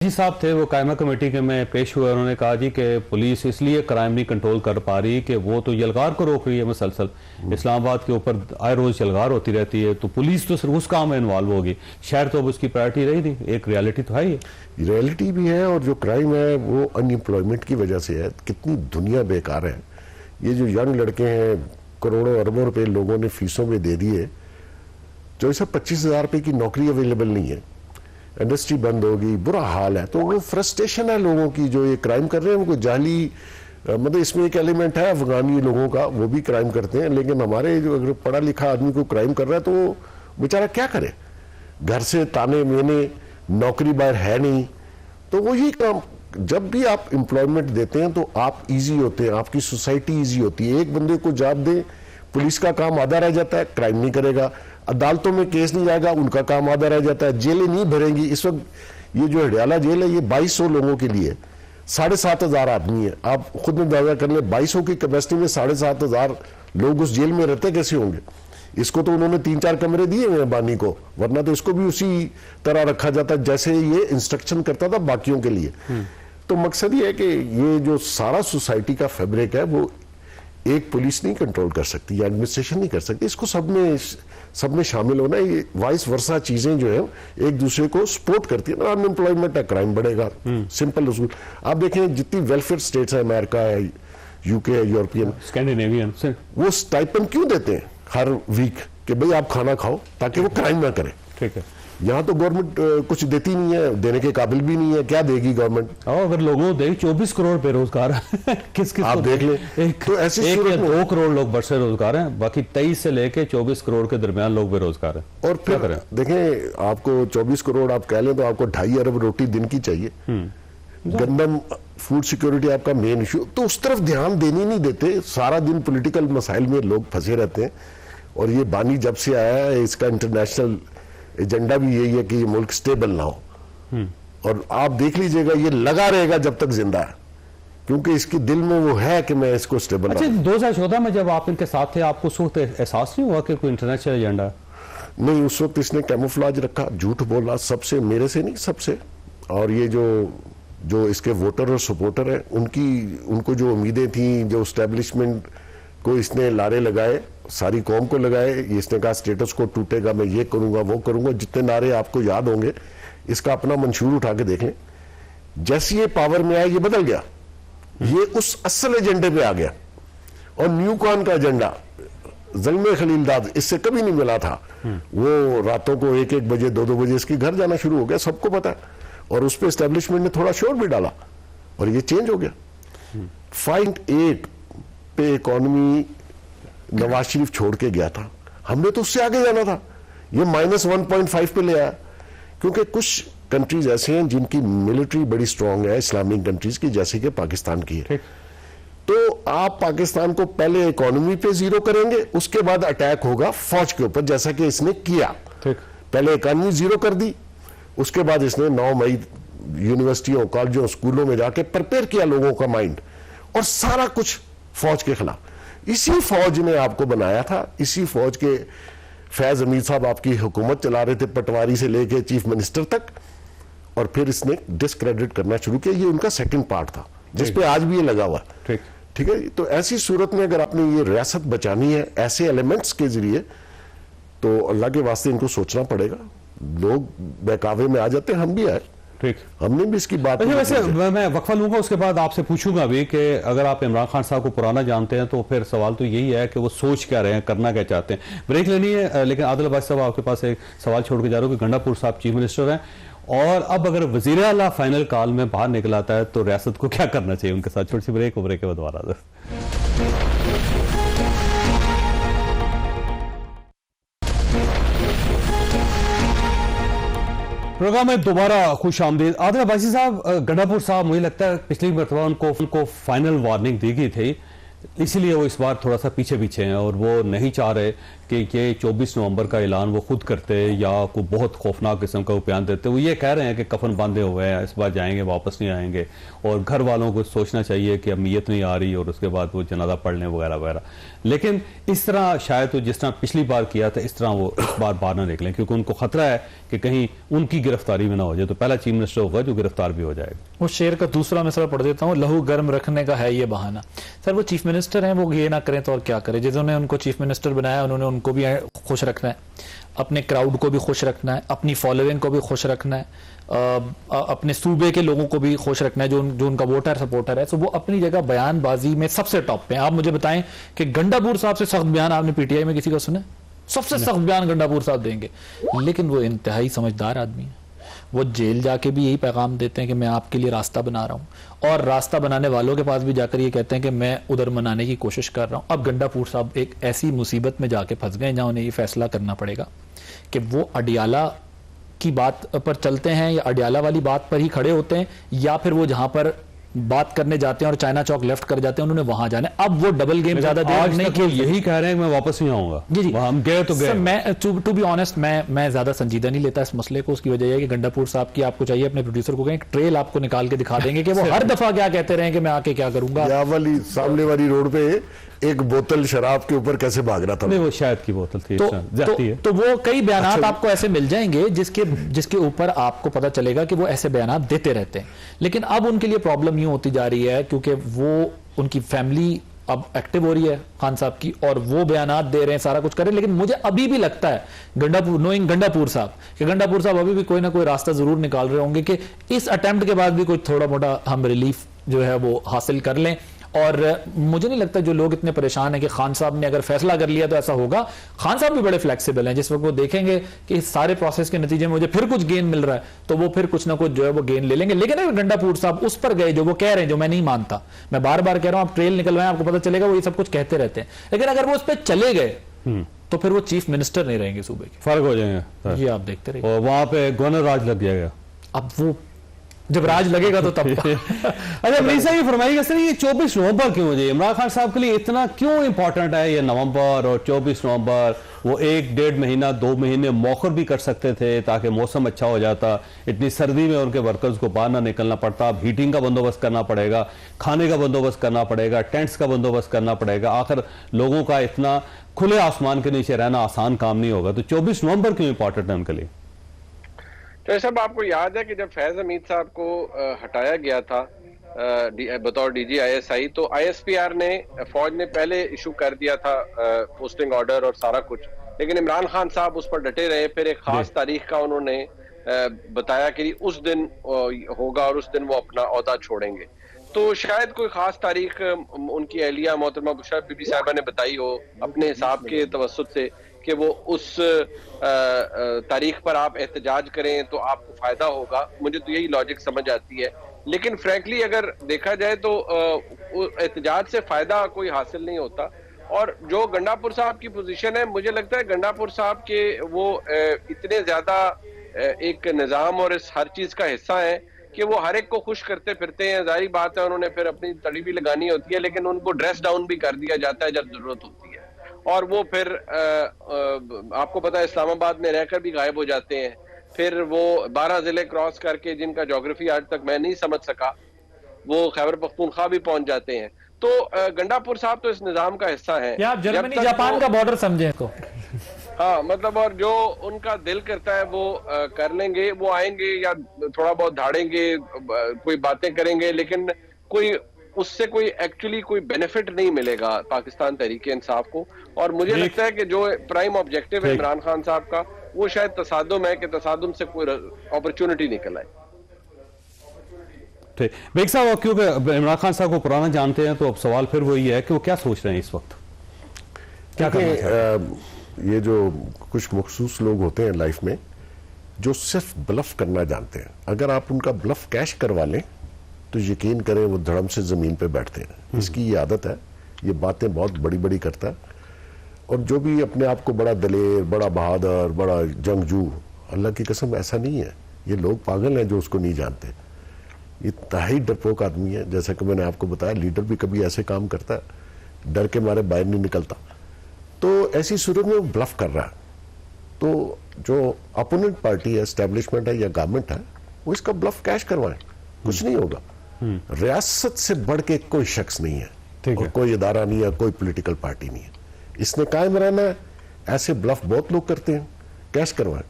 IG साहब थे, वो कायमा कमेटी के में पेश हुए, उन्होंने कहा जी कि पुलिस इसलिए क्राइम नहीं कंट्रोल कर पा रही कि वो तो यलगार को रोक रही है मुसलसल। इस्लामाबाद के ऊपर आए रोज यलगार होती रहती है, तो पुलिस तो सिर्फ उस काम में इन्वॉल्व होगी, शहर तो अब उसकी प्रायोरिटी रही नहीं। एक रियलिटी तो है ही, रियलिटी भी है, और जो क्राइम है वो अनएम्प्लॉयमेंट की वजह से है। कितनी दुनिया बेकार है। ये जो यंग लड़के हैं, करोड़ों अरबों रुपए लोगों ने फीसों में दे दिए, जो सब 25,000 रुपए की नौकरी अवेलेबल नहीं है, इंडस्ट्री बंद होगी, बुरा हाल है। तो वो फ्रस्ट्रेशन है लोगों की जो ये क्राइम कर रहे हैं। उनको जाली मतलब इसमें एक एलिमेंट है अफगानी लोगों का, वो भी क्राइम करते हैं, लेकिन हमारे जो अगर पढ़ा लिखा आदमी को क्राइम कर रहा है तो वो बेचारा क्या करे, घर से ताने मेने, नौकरी बाहर है नहीं। तो वो ये काम, जब भी आप एम्प्लॉयमेंट देते हैं तो आप इजी होते हैं, आपकी सोसाइटी इजी होती है। एक बंदे को जॉब दे, पुलिस का काम आधा रह जाता है, क्राइम नहीं करेगा, अदालतों में केस नहीं जाएगा, उनका काम आधा रह जाता है, जेलें नहीं भरेंगी। इस वक्त ये जो हडियाला जेल है ये 2200 लोगों के लिए, 7,500 आदमी है। आप खुद अंदाजा कर ले, 2200 की कैपेसिटी में 7,500 लोग उस जेल में रहते कैसे होंगे। इसको तो उन्होंने 3-4 कमरे दिए हुए हैं बानी को, वरना तो इसको भी उसी तरह रखा जाता है जैसे ये इंस्ट्रक्शन करता था बाकियों के लिए। तो मकसद ये है कि ये जो सारा सोसाइटी का फैब्रिक है वो एक पुलिस नहीं कंट्रोल कर सकती या एडमिनिस्ट्रेशन नहीं कर सकती, इसको सब में शामिल होना है। ये वाइस वर्सा चीजें जो है एक दूसरे को सपोर्ट करती है ना। अनएम्प्लॉयमेंट है, क्राइम बढ़ेगा, सिंपल उसूल। आप देखें जितनी वेलफेयर स्टेट्स है, अमेरिका है, यूके है, यूरोपियन, स्कैंडिनेवियन, वो स्टाइपेंड क्यों देते हैं हर वीक कि भाई आप खाना खाओ ताकि वो क्राइम ना करें। ठीक है, यहाँ तो गवर्नमेंट कुछ देती नहीं है, देने के काबिल भी नहीं है, क्या देगी गवर्नमेंट। अगर लोगों को 24 करोड़ बेरोजगार किस आप देख लें, तो ऐसी 2 करोड़ लोग बरसे रोजगार हैं, बाकी 23 से लेके 24 करोड़ के दरमियान लोग बेरोजगार हैं। और फिर देखें, आपको 24 करोड़ आप कह लें तो आपको 2.5 अरब रोटी दिन की चाहिए। गंदम, फूड सिक्योरिटी आपका मेन इशू, तो उस तरफ ध्यान देने नहीं देते। सारा दिन पॉलिटिकल मसाइल में लोग फंसे रहते हैं। और ये बानी जब से आया है, इसका इंटरनेशनल एजेंडा भी यही है कि ये मुल्क स्टेबल ना हो। और आप देख लीजिएगा ये लगा रहेगा जब तक जिंदा है, क्योंकि इसके दिल में वो है कि मैं इसको स्टेबल। अच्छा, 2014 में जब आप इनके साथ थे, आपको उस वक्त एहसास नहीं हुआ कि कोई इंटरनेशनल एजेंडा? नहीं, उस वक्त इसने कैमोफ्लाज रखा, झूठ बोला सबसे, मेरे से नहीं सबसे। और ये जो इसके वोटर और सपोर्टर हैं उनको जो उम्मीदें थी, जो एस्टेब्लिशमेंट को इसने लारे लगाए, सारी कौम को लगाए। इसने कहा स्टेटस को टूटेगा, मैं ये करूंगा वो करूंगा, जितने नारे आपको याद होंगे। इसका अपना मंशूर उठा के देख लें। जैसे ये पावर में आया ये बदल गया, ये उस असल एजेंडे पे आ गया। और न्यू कॉन का एजेंडा ज़ल्मे खलीलदाद इससे कभी नहीं मिला था। वो रातों को 1-1 बजे 2-2 बजे इसके घर जाना शुरू हो गया, सबको पता है। और उस पर एस्टेब्लिशमेंट ने थोड़ा शोर भी डाला और ये चेंज हो गया। 5.8 पे इकोनॉमी नवाज शरीफ छोड़ के गया था, हमने तो उससे आगे जाना था। ये -1.5 पे ले आया, क्योंकि कुछ कंट्रीज ऐसे हैं जिनकी मिलिट्री बड़ी स्ट्रांग है, इस्लामिक कंट्रीज की, जैसे कि पाकिस्तान की है। तो आप पाकिस्तान को पहले इकोनॉमी पे जीरो करेंगे, उसके बाद अटैक होगा फौज के ऊपर, जैसा कि इसने किया। पहले इकोनॉमी जीरो कर दी, उसके बाद इसने 9 मई यूनिवर्सिटियों, कॉलेजों, स्कूलों में जाके प्रिपेयर किया लोगों का माइंड, और सारा कुछ फौज के खिलाफ। इसी फौज ने आपको बनाया था, इसी फौज के फैज हमीद साहब आपकी हुकूमत चला रहे थे, पटवारी से लेके चीफ मिनिस्टर तक। और फिर इसने डिस्क्रेडिट करना शुरू किया। ये उनका सेकंड पार्ट था जिसपे आज भी ये लगा हुआ। ठीक है, तो ऐसी सूरत में अगर आपने ये रियासत बचानी है ऐसे एलिमेंट्स के जरिए, तो अल्लाह के वास्ते इनको सोचना पड़ेगा। लोग बहकावे में आ जाते हैं, हम भी आए, ठीक, हमने भी इसकी बात। वैसे मैं वक्फा लूंगा, उसके बाद आपसे पूछूंगा भी कि अगर आप इमरान खान साहब को पुराना जानते हैं तो फिर सवाल तो यही है कि वो सोच क्या रहे हैं, करना क्या चाहते हैं। ब्रेक लेनी है, लेकिन आदिल अब्बासी साहब आपके पास एक सवाल छोड़ के जा रहा हूँ कि गंडापुर साहब चीफ मिनिस्टर हैं, और अब अगर वजीर आला फाइनल कॉल में बाहर निकल आता है तो रियासत को क्या करना चाहिए उनके साथ। छोटी सी ब्रेक के बाद दोबारा। प्रोग्राम में दोबारा खुश आमदीद। आदिल अब्बासी साहब, गंडापुर साहब मुझे लगता है पिछली मरतबा उनको फाइनल वार्निंग दी गई थी इसलिए वो इस बार थोड़ा सा पीछे पीछे हैं और वो नहीं चाह रहे कि ये 24 नवंबर का ऐलान वो खुद करते या कोई बहुत खौफनाक किस्म का बयान देते। वो ये कह रहे हैं कि कफन बांधे हुए हैं, इस बार जाएंगे वापस नहीं आएंगे, और घर वालों को सोचना चाहिए कि अब नीयत नहीं आ रही और उसके बाद वो जनाजा पढ़ लें वगैरह वगैरह। लेकिन इस तरह शायद वो जिस तरह पिछली बार किया था इस तरह वो इस बार बाहर ना निकलें, क्योंकि उनको खतरा है कि कहीं उनकी गिरफ्तारी में ना हो जाए। तो पहला चीफ मिनिस्टर होगा जो गिरफ्तार भी हो जाएगा। वो शेर का दूसरा मिसरा पढ़ देता हूँ, लहू गर्म रखने का है ये बहाना। सर वो चीफ मिनिस्टर हैं, वो ये ना करें तो और क्या करें। जिन्होंने उनको चीफ मिनिस्टर बनाया उन्होंने उनको भी खुश रखना है, अपने क्राउड को भी खुश रखना है, अपनी फॉलोइंग को भी खुश रखना है, अपने सूबे के लोगों को भी खुश रखना है जो उनका वोटर सपोर्टर है। तो वो अपनी जगह बयानबाजी में सबसे टॉप पे। आप मुझे बताएं कि गंडापुर साहब से सख्त बयान आपने पीटीआई में किसी का सुना? सबसे सख्त बयान गंडापुर साहब देंगे, लेकिन वो इंतहाई समझदार आदमी है। वो जेल जाके भी यही पैगाम देते हैं कि मैं आपके लिए रास्ता बना रहा हूं, और रास्ता बनाने वालों के पास भी जाकर ये कहते हैं कि मैं उधर मनाने की कोशिश कर रहा हूं। अब गंडापुर साहब एक ऐसी मुसीबत में जाके फंस गए जहां उन्हें ये फैसला करना पड़ेगा कि वो अडियाला की बात पर चलते हैं या अडियाला वाली बात पर ही खड़े होते हैं, या फिर वो जहां पर बात करने जाते हैं और चाइना चौक लेफ्ट कर जाते हैं उन्होंने वहां जाना है। अब वो डबल गेम ज्यादा देर नहीं खेल, यही कह रहे हैं कि मैं वापस नहीं आऊंगा। जी जी, हम गए तो गए। मैं टू बी ऑनेस्ट मैं ज्यादा संजीदा नहीं लेता इस मसले को। उसकी वजह यह है कि गंडापुर साहब की आपको चाहिए अपने प्रोड्यूसर को कहें एक ट्रेल आपको निकाल के दिखा देंगे कि वो हर दफा क्या कहते रहे कि मैं आके क्या करूंगा। या वाली सामने वाली रोड पे एक बोतल शराब के ऊपर कैसे भाग रहा था। नहीं वो शायद की बोतल थी। तो वो कई बयानात आपको ऐसे मिल जाएंगे जिसके ऊपर आपको पता चलेगा कि वो ऐसे बयानात देते रहते हैं। लेकिन अब उनके लिए प्रॉब्लम यूं होती जा रही है क्योंकि वो उनकी फैमिली अब एक्टिव हो रही है खान साहब की, और वो बयानात दे रहे हैं, सारा कुछ कर रहे हैं। लेकिन मुझे अभी भी लगता है गंडापुर साहब कि गंडापुर साहब अभी भी कोई ना कोई रास्ता जरूर निकाल रहे होंगे कि इस अटेम्प्ट के बाद भी कोई थोड़ा मोटा हम रिलीफ जो है वो हासिल कर लें। और मुझे नहीं लगता जो लोग इतने परेशान हैं कि खान साहब ने अगर फैसला कर लिया तो ऐसा होगा। खान साहब भी बड़े फ्लेक्सिबल हैं। जिस वक्त वो देखेंगे कि इस सारे प्रोसेस के नतीजे में मुझे फिर कुछ गेन मिल रहा है तो वो फिर कुछ ना कुछ जो है वो गेन ले लेंगे। लेकिन अगर गंडापुर साहब उस पर गए जो वो कह रहे हैं, जो मैं नहीं मानता, मैं बार बार कह रहा हूं, आप ट्रेल निकलवाएं आपको पता चलेगा वो ये सब कुछ कहते रहते हैं। लेकिन अगर वो उस पर चले गए तो फिर वो चीफ मिनिस्टर नहीं रहेंगे सूबे के, फर्क हो जाएंगे। ये आप देखते रहिए। और वहां पे गवर्नर राज लग जाएगा। अब वो जब राज लगेगा तो तब अच्छा मनीषा ये फरमाइएगा सर, ये 24 नवंबर क्यों मुझे इमरान खान साहब के लिए इतना क्यों इंपॉर्टेंट है ये नवंबर और 24 नवंबर? वो 1-1.5 महीना 2 महीने मौखर भी कर सकते थे ताकि मौसम अच्छा हो जाता। इतनी सर्दी में उनके वर्कर्स को बाहर ना निकलना पड़ता। अब हीटिंग का बंदोबस्त करना पड़ेगा, खाने का बंदोबस्त करना पड़ेगा, टेंट्स का बंदोबस्त करना पड़ेगा। आखिर लोगों का इतना खुले आसमान के नीचे रहना आसान काम नहीं होगा। तो 24 नवंबर क्यों इंपॉर्टेंट है उनके लिए? तो सब आपको याद है कि जब फैज हमीद साहब को हटाया गया था बतौर DGISI, तो ISPR ने फौज ने पहले इशू कर दिया था पोस्टिंग ऑर्डर और सारा कुछ, लेकिन इमरान खान साहब उस पर डटे रहे। फिर एक खास तारीख का उन्होंने बताया कि उस दिन होगा और उस दिन वो अपना ओहदा छोड़ेंगे। तो शायद कोई खास तारीख उनकी अहलिया मोहतरमा बुशरा बीबी साहिबा ने बताई हो अपने हिसाब के तवस्सुत से कि वो उस तारीख पर आप एहतजाज करें तो आपको फायदा होगा। मुझे तो यही लॉजिक समझ आती है। लेकिन फ्रैंकली अगर देखा जाए तो एहतजाज से फायदा कोई हासिल नहीं होता। और जो गंडापुर साहब की पोजीशन है, मुझे लगता है गंडापुर साहब के वो इतने ज्यादा एक निजाम और इस हर चीज का हिस्सा है कि वो हर एक को खुश करते फिरते हैं। जाहिर बात है उन्होंने फिर अपनी तड़ी भी लगानी होती है, लेकिन उनको ड्रेस डाउन भी कर दिया जाता है जब जरूरत होती है। और वो फिर आपको पता है इस्लामाबाद में रहकर भी गायब हो जाते हैं। फिर वो 12 जिले क्रॉस करके, जिनका ज्योग्राफी आज तक मैं नहीं समझ सका, वो खैबर पख्तूनख्वा भी पहुंच जाते हैं। तो गंडापुर साहब तो इस निजाम का हिस्सा है। या आप जर्मनी जापान का बॉर्डर समझे तो हाँ, मतलब और जो उनका दिल करता है वो कर लेंगे। वो आएंगे या थोड़ा बहुत धाड़ेंगे, कोई बातें करेंगे, लेकिन कोई उससे कोई एक्चुअली कोई बेनिफिट नहीं मिलेगा पाकिस्तान तहरीके इंसाफ को। और मुझे लगता है कि जो प्राइम ऑब्जेक्टिव है इमरान खान साहब का, वो शायद तसादुम है कि तसादुम से कोई अपॉर्चुनिटी निकल आए। ठीक बेग साहब, क्योंकि इमरान खान साहब को पुराना जानते हैं तो अब सवाल फिर वही है कि वो क्या सोच रहे हैं इस वक्त, क्या करना चाहिए? ये जो कुछ मखसूस लोग होते हैं लाइफ में जो सिर्फ ब्लफ करना जानते हैं, अगर आप उनका ब्लफ कैश करवा लें तो यकीन करें वो धड़म से जमीन पे बैठते हैं। इसकी ये आदत है, ये बातें बहुत बड़ी बड़ी करता है। और जो भी अपने आप को बड़ा दलेर, बड़ा बहादुर, बड़ा जंगजू, अल्लाह की कसम ऐसा नहीं है। ये लोग पागल हैं जो उसको नहीं जानते। ये इंतहाई डरपोक आदमी है। जैसा कि मैंने आपको बताया, लीडर भी कभी ऐसे काम करता है डर के मारे बाहर नहीं निकलता। तो ऐसी सूरत में वो ब्लफ कर रहा है। तो जो अपोनेंट पार्टी है, एस्टेब्लिशमेंट है या गवर्नमेंट है, वो इसका ब्लफ कैश करवाए, कुछ नहीं होगा। रियासत से बढ़ के कोई शख्स नहीं है और कोई इदारा नहीं है, कोई पॉलिटिकल पार्टी नहीं है। इसने कायम रहना है। ऐसे ब्लफ बहुत लोग करते हैं, कैश करवाएं।